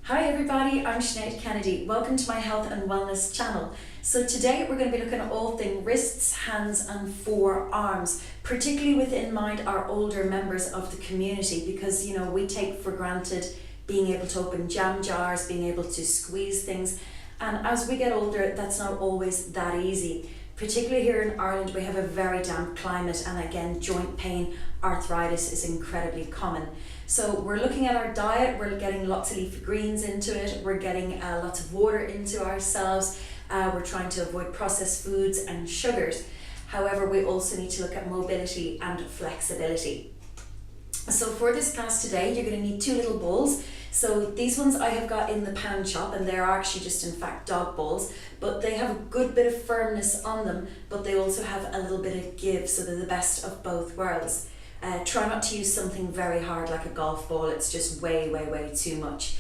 Hi everybody, I'm Sinead Kennedy. Welcome to my health and wellness channel. So today we're going to be looking at all things wrists, hands and forearms, particularly with in mind our older members of the community, because we take for granted being able to open jam jars, being able to squeeze things, and as we get older that's not always that easy. Particularly here in Ireland we have a very damp climate, and again joint pain, arthritis is incredibly common. So we're looking at our diet, we're getting lots of leafy greens into it, we're getting lots of water into ourselves, we're trying to avoid processed foods and sugars. However, we also need to look at mobility and flexibility. So for this class today, you're going to need two little balls. So these ones I have got in the pound shop, and they're actually just in fact dog balls, but they have a good bit of firmness on them, but they also have a little bit of give, so they're the best of both worlds. Try not to use something very hard like a golf ball, it's just way too much.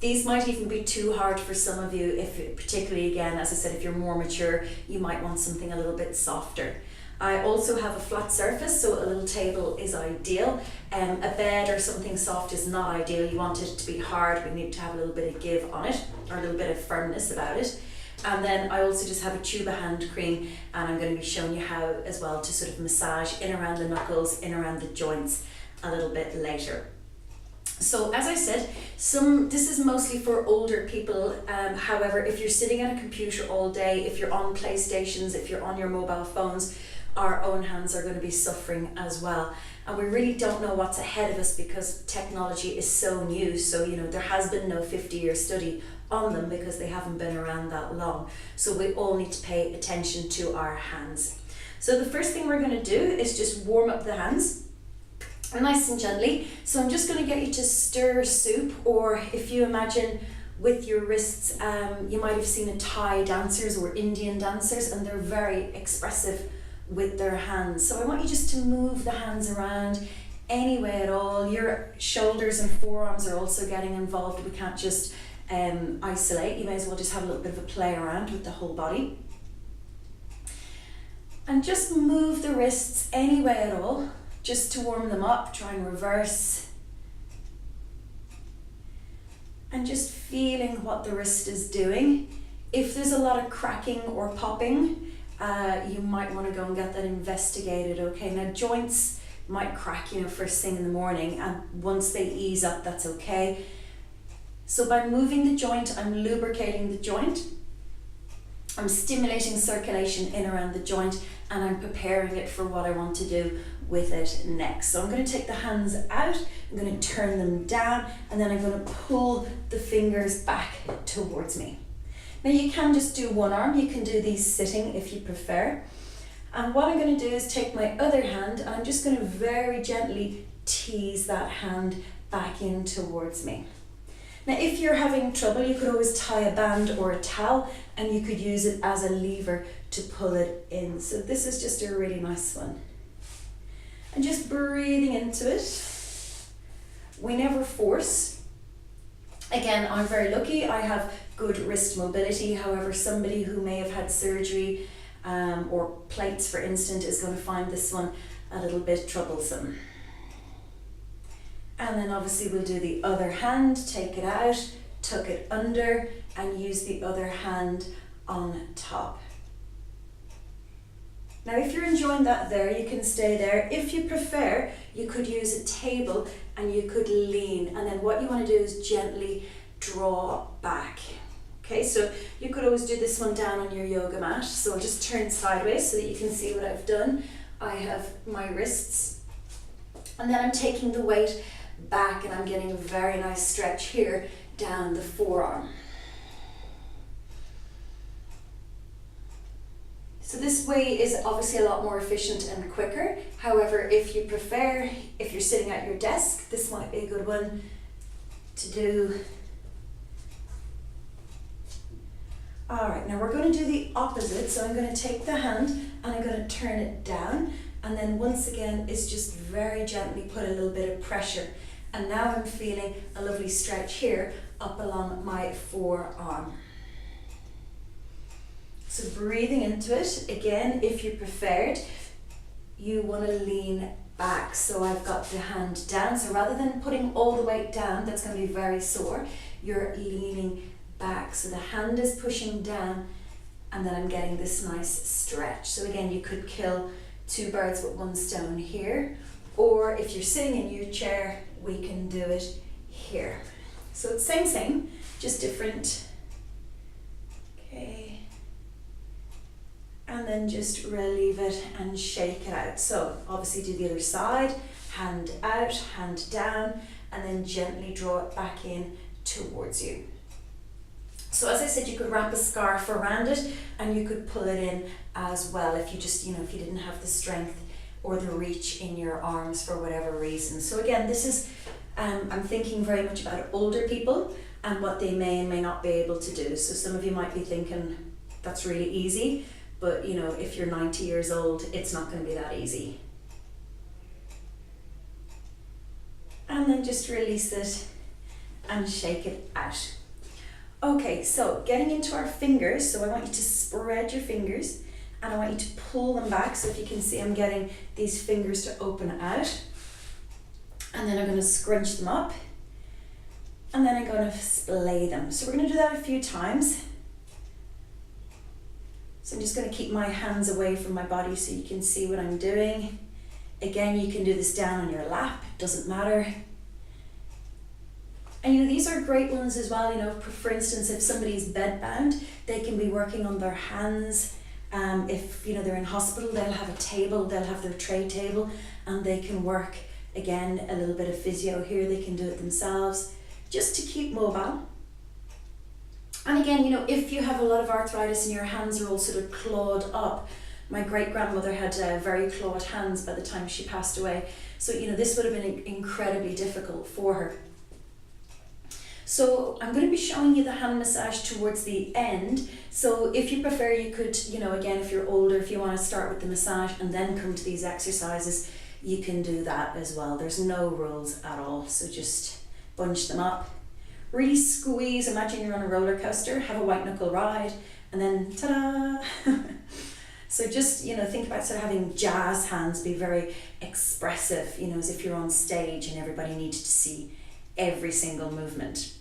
These might even be too hard for some of you, if particularly again, as I said, if you're more mature, you might want something a little bit softer. I also have a flat surface, so a little table is ideal. A bed or something soft is not ideal. You want it to be hard, we need to have a little bit of give on it, or a little bit of firmness about it. And then I also just have a tube of hand cream, and I'm going to be showing you how as well to sort of massage in around the knuckles, in around the joints a little bit later. So as I said, this is mostly for older people. However, if you're sitting at a computer all day, if you're on PlayStations, if you're on your mobile phones, our own hands are going to be suffering as well. And we really don't know what's ahead of us because technology is so new. So, there has been no 50-year study on them because they haven't been around that long. So we all need to pay attention to our hands. So the first thing we're going to do is just warm up the hands nice and gently. So I'm just going to get you to stir soup, or if you imagine with your wrists, you might have seen a Thai dancers or Indian dancers, and they're very expressive with their hands. So I want you just to move the hands around any way at all. Your shoulders and forearms are also getting involved. We can't just isolate. You may as well just have a little bit of a play around with the whole body. And just move the wrists any way at all, just to warm them up. Try and reverse. And just feeling what the wrist is doing. If there's a lot of cracking or popping, you might want to go and get that investigated, okay? Now joints might crack, first thing in the morning, and once they ease up, that's okay. So by moving the joint, I'm lubricating the joint, I'm stimulating circulation in around the joint, and I'm preparing it for what I want to do with it next. So I'm going to take the hands out, I'm going to turn them down, and then I'm going to pull the fingers back towards me. Now you can just do one arm, you can do these sitting if you prefer. And what I'm going to do is take my other hand, and I'm just going to very gently tease that hand back in towards me. Now if you're having trouble, you could always tie a band or a towel, and you could use it as a lever to pull it in. So this is just a really nice one. And just breathing into it. We never force. Again, I'm very lucky, I have good wrist mobility. However, somebody who may have had surgery or plates, for instance, is going to find this one a little bit troublesome. And then obviously we'll do the other hand, take it out, tuck it under, and use the other hand on top. Now if you're enjoying that there, you can stay there. If you prefer, you could use a table and you could lean, and then what you want to do is gently draw back. Okay, so you could always do this one down on your yoga mat. So I'll just turn sideways so that you can see what I've done. I have my wrists, and then I'm taking the weight back, and I'm getting a very nice stretch here down the forearm. So this way is obviously a lot more efficient and quicker. However, if you prefer, if you're sitting at your desk, this might be a good one to do. All right, now we're going to do the opposite. So I'm going to take the hand and I'm going to turn it down. And then once again, it's just very gently put a little bit of pressure. And now I'm feeling a lovely stretch here up along my forearm. So breathing into it, again, if you preferred, you want to lean back. So I've got the hand down. So rather than putting all the weight down, that's going to be very sore, you're leaning back. So the hand is pushing down, and then I'm getting this nice stretch. So again, you could kill two birds with one stone here, or if you're sitting in your chair, we can do it here. So it's same, just different. Okay. And then just relieve it and shake it out. So obviously do the other side, hand out, hand down, and then gently draw it back in towards you. So as I said, you could wrap a scarf around it, and you could pull it in as well if you just, if you didn't have the strength or the reach in your arms for whatever reason. So again, this is, I'm thinking very much about older people and what they may and may not be able to do. So some of you might be thinking, that's really easy, but if you're 90 years old, it's not going to be that easy. And then just release it and shake it out. Okay, so getting into our fingers, so I want you to spread your fingers and I want you to pull them back. So if you can see, I'm getting these fingers to open out, and then I'm going to scrunch them up, and then I'm going to splay them. So we're going to do that a few times. So I'm just going to keep my hands away from my body so you can see what I'm doing. Again, you can do this down on your lap, it doesn't matter. And these are great ones as well, for instance, if somebody's bedbound, they can be working on their hands. If they're in hospital, they'll have a table, they'll have their tray table, and they can work, again, a little bit of physio here, they can do it themselves, just to keep mobile. And again, if you have a lot of arthritis and your hands are all sort of clawed up, my great-grandmother had very clawed hands by the time she passed away, so this would have been incredibly difficult for her. So I'm going to be showing you the hand massage towards the end. So if you prefer, you could, again, if you're older, if you want to start with the massage and then come to these exercises, you can do that as well. There's no rules at all. So just bunch them up. Really squeeze. Imagine you're on a roller coaster, have a white knuckle ride, and then ta-da! So just, think about sort of having jazz hands, be very expressive, as if you're on stage and everybody needed to see every single movement.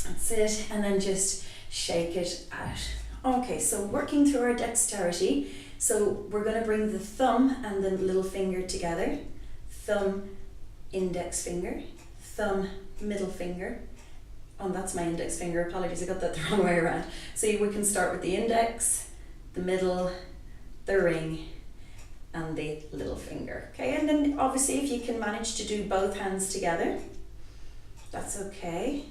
That's it, and then just shake it out. Okay, so working through our dexterity, so we're going to bring the thumb and the little finger together. Thumb, index finger, thumb, middle finger. Oh, that's my index finger, apologies, I got that the wrong way around. So we can start with the index, the middle, the ring, and the little finger. Okay, and then obviously if you can manage to do both hands together, that's okay.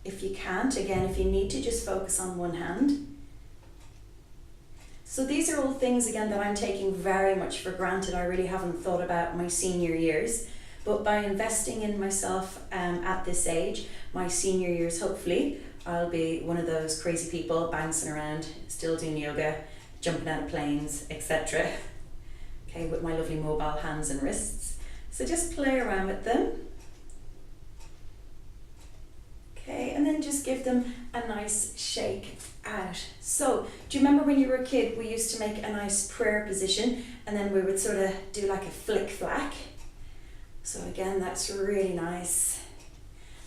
If you can't, again, if you need to, just focus on one hand. So these are all things, again, that I'm taking very much for granted. I really haven't thought about my senior years, but by investing in myself at this age, my senior years, hopefully, I'll be one of those crazy people bouncing around, still doing yoga, jumping out of planes, etc. Okay, with my lovely mobile hands and wrists. So just play around with them. Okay, and then just give them a nice shake out. So, do you remember when you were a kid, we used to make a nice prayer position, and then we would sort of do like a flick-flack. So again, that's really nice.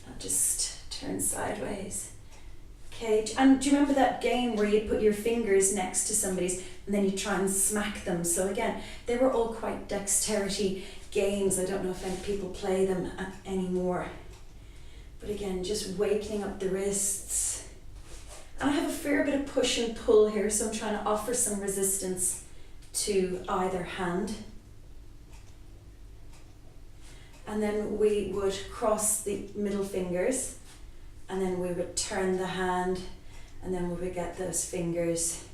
I'll just turn sideways. Okay, and do you remember that game where you put your fingers next to somebody's and then you try and smack them? So again, they were all quite dexterity games. I don't know if any people play them anymore. But again, just wakening up the wrists. And I have a fair bit of push and pull here, so I'm trying to offer some resistance to either hand. And then we would cross the middle fingers, and then we would turn the hand, and then we would get those fingers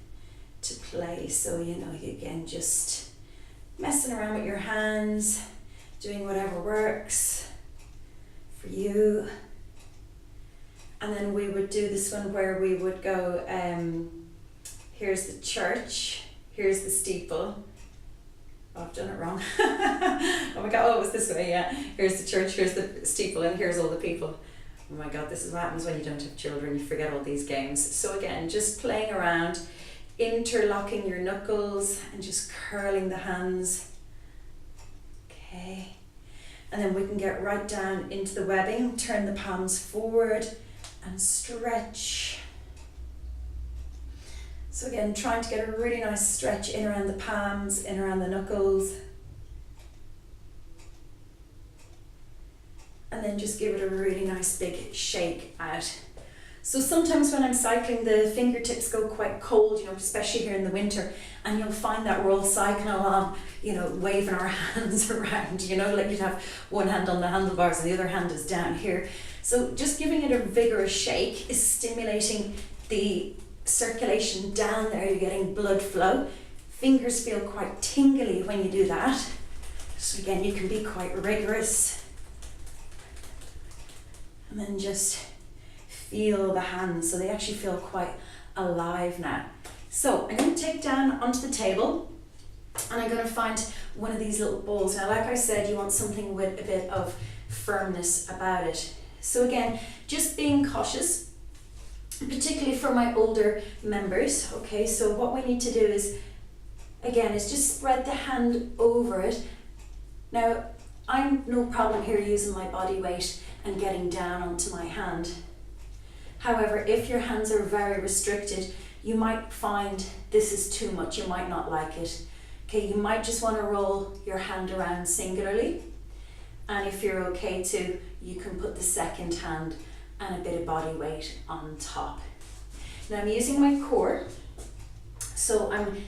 to play. So, again, just messing around with your hands, doing whatever works for you. And then we would do this one where we would go, here's the church, here's the steeple. Oh, I've done it wrong. Oh my God, it was this way, yeah. Here's the church, here's the steeple, and here's all the people. Oh my God, this is what happens when you don't have children, you forget all these games. So again, just playing around. interlocking your knuckles and just curling the hands. Okay. And then we can get right down into the webbing, turn the palms forward and stretch. So again, trying to get a really nice stretch in around the palms, in around the knuckles. And then just give it a really nice big shake out. So sometimes when I'm cycling, the fingertips go quite cold, especially here in the winter, and you'll find that we're all cycling along, waving our hands around, like you'd have one hand on the handlebars and the other hand is down here. So just giving it a vigorous shake is stimulating the circulation down there. You're getting blood flow. Fingers feel quite tingly when you do that. So again, you can be quite rigorous. And then just feel the hands, so they actually feel quite alive now. So I'm going to take down onto the table and I'm going to find one of these little balls. Now, like I said, you want something with a bit of firmness about it. So again, just being cautious, particularly for my older members. Okay, so what we need to do is just spread the hand over it. Now, I'm no problem here using my body weight and getting down onto my hand. However, if your hands are very restricted, you might find this is too much, you might not like it. Okay, you might just want to roll your hand around singularly, and if you're okay to, you can put the second hand and a bit of body weight on top. Now I'm using my core, so I'm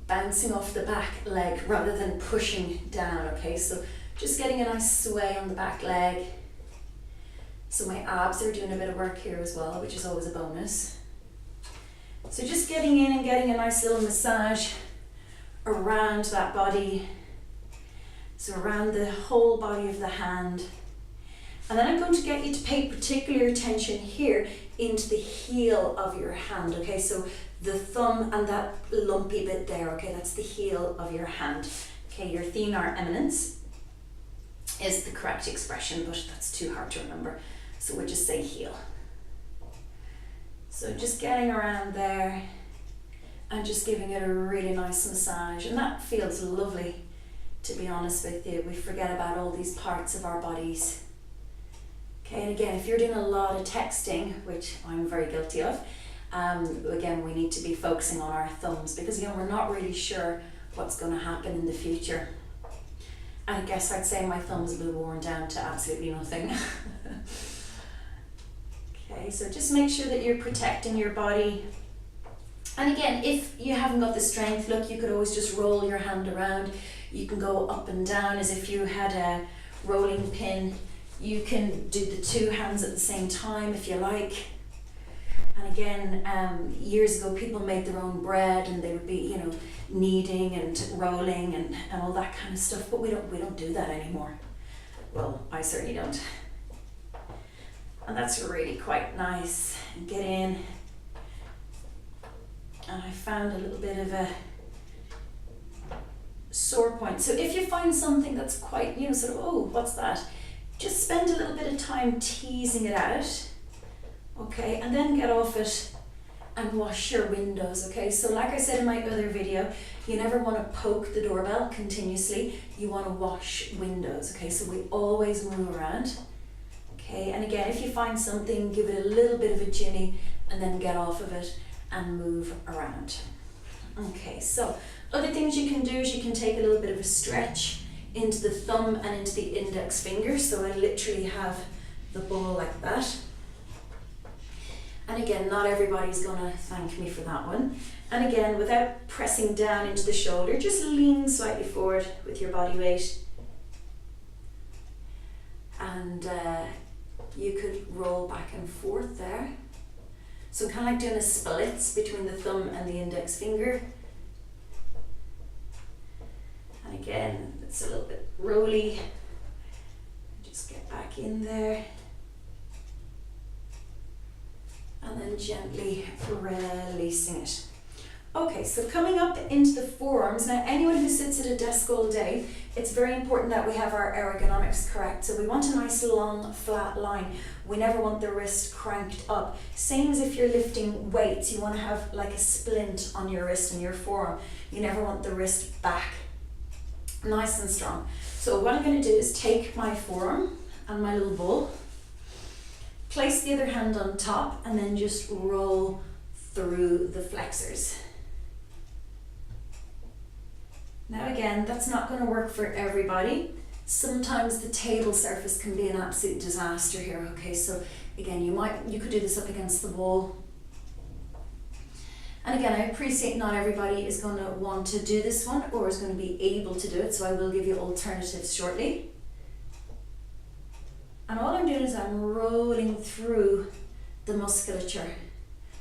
bouncing off the back leg rather than pushing down, okay? So just getting a nice sway on the back leg. So my abs are doing a bit of work here as well, which is always a bonus. So just getting in and getting a nice little massage around that body. So around the whole body of the hand. And then I'm going to get you to pay particular attention here into the heel of your hand, okay? So the thumb and that lumpy bit there, okay? That's the heel of your hand. Okay, your thenar eminence is the correct expression, but that's too hard to remember. So we'll just say heel. So just getting around there and just giving it a really nice massage. And that feels lovely, to be honest with you. We forget about all these parts of our bodies. Okay, and again, if you're doing a lot of texting, which I'm very guilty of, again, we need to be focusing on our thumbs because, we're not really sure what's going to happen in the future. And I guess I'd say my thumbs have been worn down to absolutely nothing. Okay, so just make sure that you're protecting your body. And again, if you haven't got the strength, look, you could always just roll your hand around. You can go up and down as if you had a rolling pin. You can do the two hands at the same time if you like. And again, years ago, people made their own bread and they would be, kneading and rolling and all that kind of stuff, but we don't do that anymore. Well, I certainly don't. And that's really quite nice. Get in. And I found a little bit of a sore point. So if you find something that's quite, sort of, oh, what's that? Just spend a little bit of time teasing it out. Okay, and then get off it and wash your windows, okay? So like I said in my other video, you never want to poke the doorbell continuously. You want to wash windows, okay? So we always move around. Okay, and again, if you find something, give it a little bit of a jimmy and then get off of it and move around. Okay, so other things you can do is you can take a little bit of a stretch into the thumb and into the index finger. So I literally have the ball like that. And again, not everybody's gonna thank me for that one. And again, without pressing down into the shoulder, just lean slightly forward with your body weight. And you could roll back and forth there. So kind of like doing a splits between the thumb and the index finger. And again, it's a little bit rolly. Just get back in there. And then gently releasing it. Okay, so coming up into the forearms, now anyone who sits at a desk all day, it's very important that we have our ergonomics correct. So we want a nice long flat line. We never want the wrist cranked up. Same as if you're lifting weights, you want to have like a splint on your wrist and your forearm. You never want the wrist back. Nice and strong. So what I'm going to do is take my forearm and my little ball, place the other hand on top, and then just roll through the flexors. Now again, that's not going to work for everybody. Sometimes the table surface can be an absolute disaster here, okay? So again, you could do this up against the wall. And again, I appreciate not everybody is going to want to do this one or is going to be able to do it, so I will give you alternatives shortly. And all I'm doing is I'm rolling through the musculature.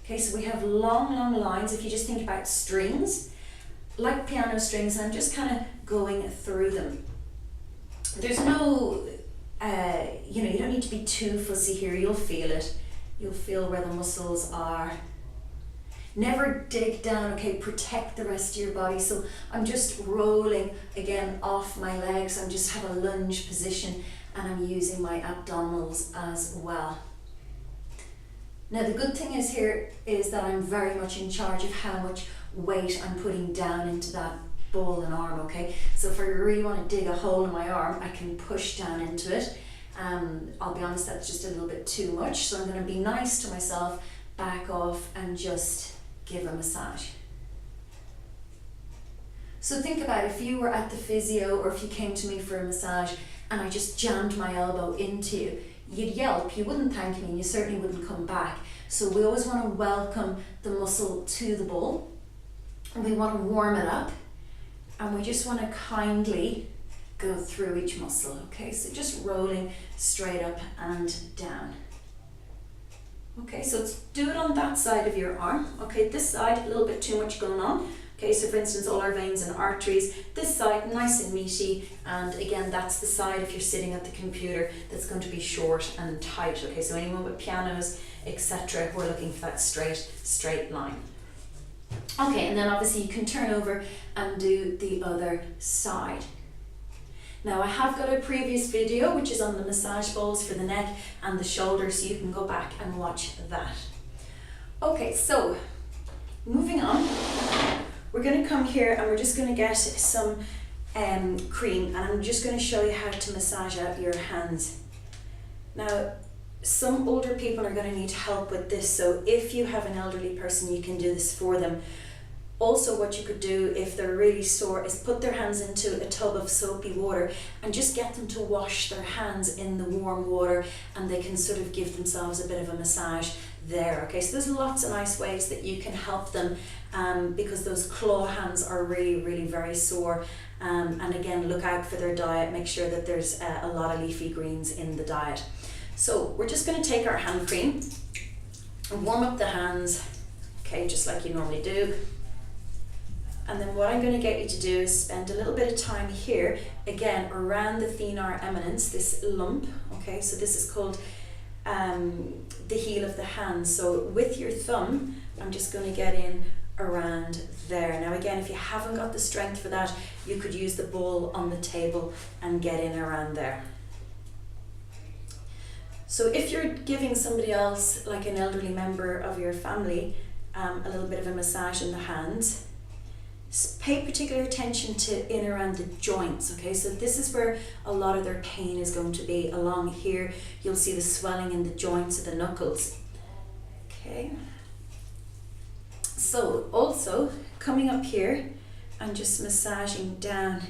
Okay, so we have long, long lines. If you just think about strings, like piano strings, and I'm just kind of going through them. There's no, you don't need to be too fussy here. You'll feel it. You'll feel where the muscles are. Never dig down, okay? Protect the rest of your body. So I'm just rolling again off my legs. I'm just have a lunge position, and I'm using my abdominals as well. Now the good thing is here is that I'm very much in charge of how much weight I'm putting down into that ball and arm, okay? So if I really want to dig a hole in my arm, I can push down into it. I'll be honest, that's just a little bit too much, so I'm going to be nice to myself, back off, and just give a massage. So think about if you were at the physio or if you came to me for a massage and I just jammed my elbow into you, you'd yelp, you wouldn't thank me, and you certainly wouldn't come back. So we always want to welcome the muscle to the ball, and we want to warm it up, and we just want to kindly go through each muscle, okay? So just rolling straight up and down. Okay, so let's do it on that side of your arm. Okay, this side, a little bit too much going on. Okay, so for instance, all our veins and arteries. This side, nice and meaty, and again, that's the side, if you're sitting at the computer, that's going to be short and tight. Okay, so anyone with pianos, etc., we're looking for that straight line. Okay, and then obviously you can turn over and do the other side. Now I have got a previous video which is on the massage balls for the neck and the shoulders, so you can go back and watch that. Okay, so moving on, we're going to come here and we're just going to get some cream, and I'm just going to show you how to massage out your hands. Now some older people are going to need help with this, so if you have an elderly person, you can do this for them. Also, what you could do if they're really sore is put their hands into a tub of soapy water and just get them to wash their hands in the warm water, and they can sort of give themselves a bit of a massage there. Okay, so there's lots of nice ways that you can help them because those claw hands are really very sore. And again, look out for their diet. Make sure that there's a lot of leafy greens in the diet. So we're just going to take our hand cream and warm up the hands, okay, just like you normally do. And then what I'm going to get you to do is spend a little bit of time here, again, around the thenar eminence, this lump, okay, so this is called the heel of the hand. So with your thumb, I'm just going to get in around there. Now again, if you haven't got the strength for that, you could use the ball on the table and get in around there. So if you're giving somebody else, like an elderly member of your family, a little bit of a massage in the hands, pay particular attention to in around the joints, okay? So this is where a lot of their pain is going to be. Along here, you'll see the swelling in the joints of the knuckles, okay? So also, coming up here and just massaging down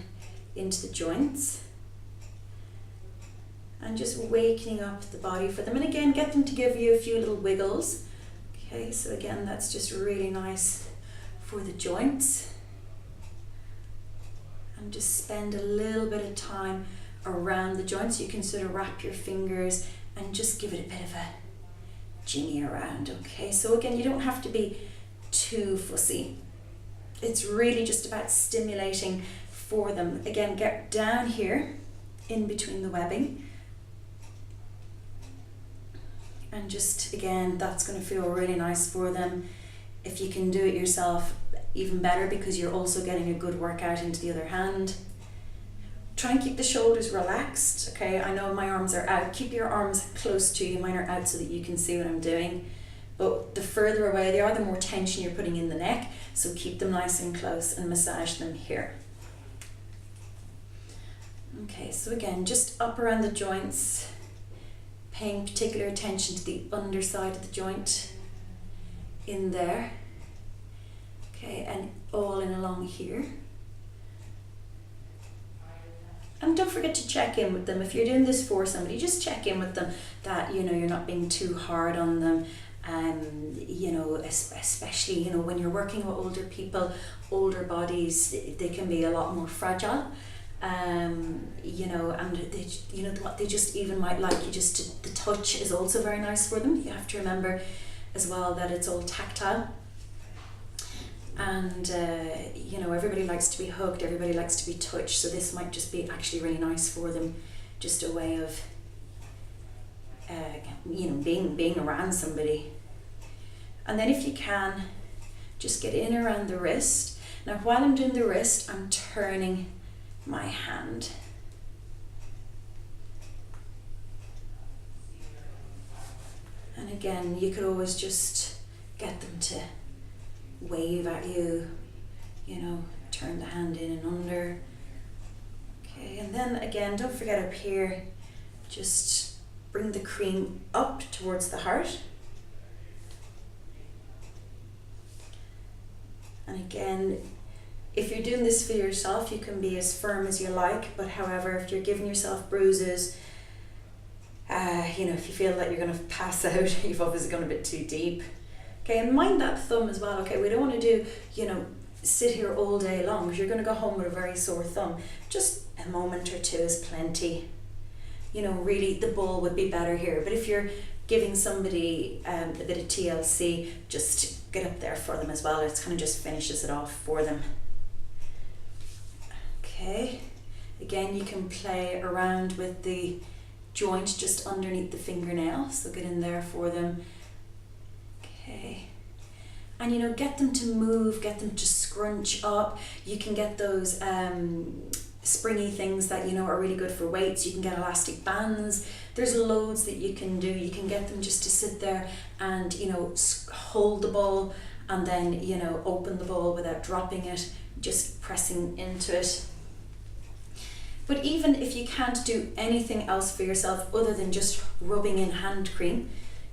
into the joints and just wakening up the body for them. And again, get them to give you a few little wiggles, okay? So again, that's just really nice for the joints. And just spend a little bit of time around the joints. You can sort of wrap your fingers and just give it a bit of a jiggy around, okay? So again, you don't have to be too fussy. It's really just about stimulating for them. Again, get down here in between the webbing. And just, again, that's going to feel really nice for them. If you can do it yourself, even better because you're also getting a good workout into the other hand. Try and keep the shoulders relaxed, okay? I know my arms are out. Keep your arms close to you. Mine are out so that you can see what I'm doing. But the further away they are, the more tension you're putting in the neck. So keep them nice and close and massage them here. Okay, so again, just up around the joints, paying particular attention to the underside of the joint in there. Okay, and all in along here. And don't forget to check in with them. If you're doing this for somebody, just check in with them that, you know, you're not being too hard on them. You know, especially, you know, when you're working with older people, older bodies, they can be a lot more fragile. You know, and they, you know, what they just even might like you just to, the touch is also very nice for them. You have to remember as well that it's all tactile. And you know, everybody likes to be hugged, everybody likes to be touched, so this might just be actually really nice for them, just a way of you know, being around somebody. And then if you can, just get in around the wrist. Now while I'm doing the wrist, I'm turning my hand. And again, you could always just get them to wave at you, you know, turn the hand in and under. Okay, and then again, don't forget up here, just bring the cream up towards the heart. And again, if you're doing this for yourself, you can be as firm as you like, but however, if you're giving yourself bruises, you know, if you feel that you're going to pass out, you've obviously gone a bit too deep. Okay, and mind that thumb as well. Okay, we don't want to do, you know, sit here all day long because you're going to go home with a very sore thumb. Just a moment or two is plenty. You know, really the ball would be better here. But if you're giving somebody a bit of TLC, just get up there for them as well. It kind of just finishes it off for them. Okay, again, you can play around with the joint just underneath the fingernail. So get in there for them. Okay, and you know, get them to move, get them to scrunch up. You can get those springy things that, you know, are really good for weights. You can get elastic bands. There's loads that you can do. You can get them just to sit there and, you know, hold the ball and then, you know, open the ball without dropping it, just pressing into it. But even if you can't do anything else for yourself other than just rubbing in hand cream,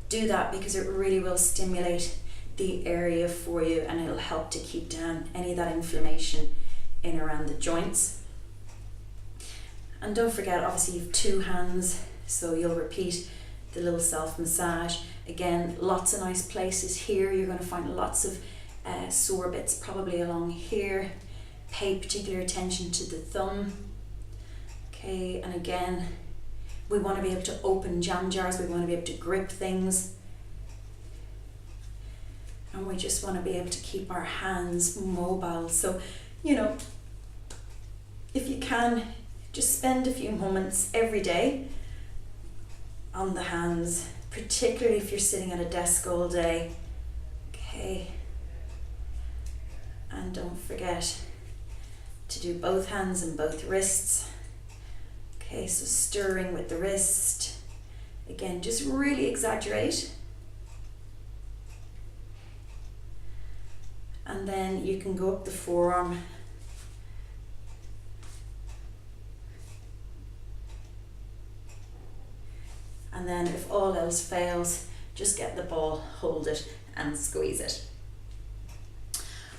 do that because it really will stimulate the area for you and it'll help to keep down any of that inflammation in around the joints. And don't forget, obviously you have two hands, so you'll repeat the little self-massage. Again, lots of nice places here. You're going to find lots of sore bits probably along here. Pay particular attention to the thumb. Okay, and again, we want to be able to open jam jars, we want to be able to grip things. And we just want to be able to keep our hands mobile. So, you know, if you can, just spend a few moments every day on the hands, particularly if you're sitting at a desk all day. Okay. And don't forget to do both hands and both wrists. Okay, so stirring with the wrist. Again, just really exaggerate. And then you can go up the forearm. And then if all else fails, just get the ball, hold it and squeeze it.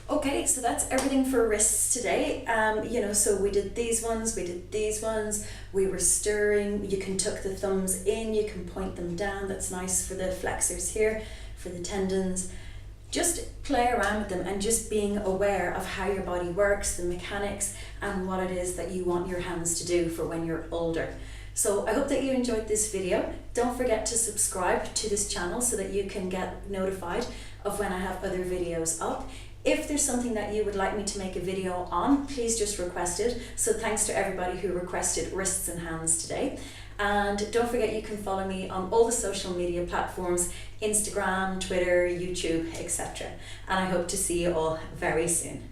Okay, so that's everything for wrists today. You know, so we did these ones, we were stirring. You can tuck the thumbs in, you can point them down. That's nice for the flexors here, for the tendons. Just play around with them and just being aware of how your body works, the mechanics, and what it is that you want your hands to do for when you're older. So I hope that you enjoyed this video. Don't forget to subscribe to this channel so that you can get notified of when I have other videos up. If there's something that you would like me to make a video on, please just request it. So thanks to everybody who requested wrists and hands today. And don't forget, you can follow me on all the social media platforms, Instagram, Twitter, YouTube, etc. And I hope to see you all very soon.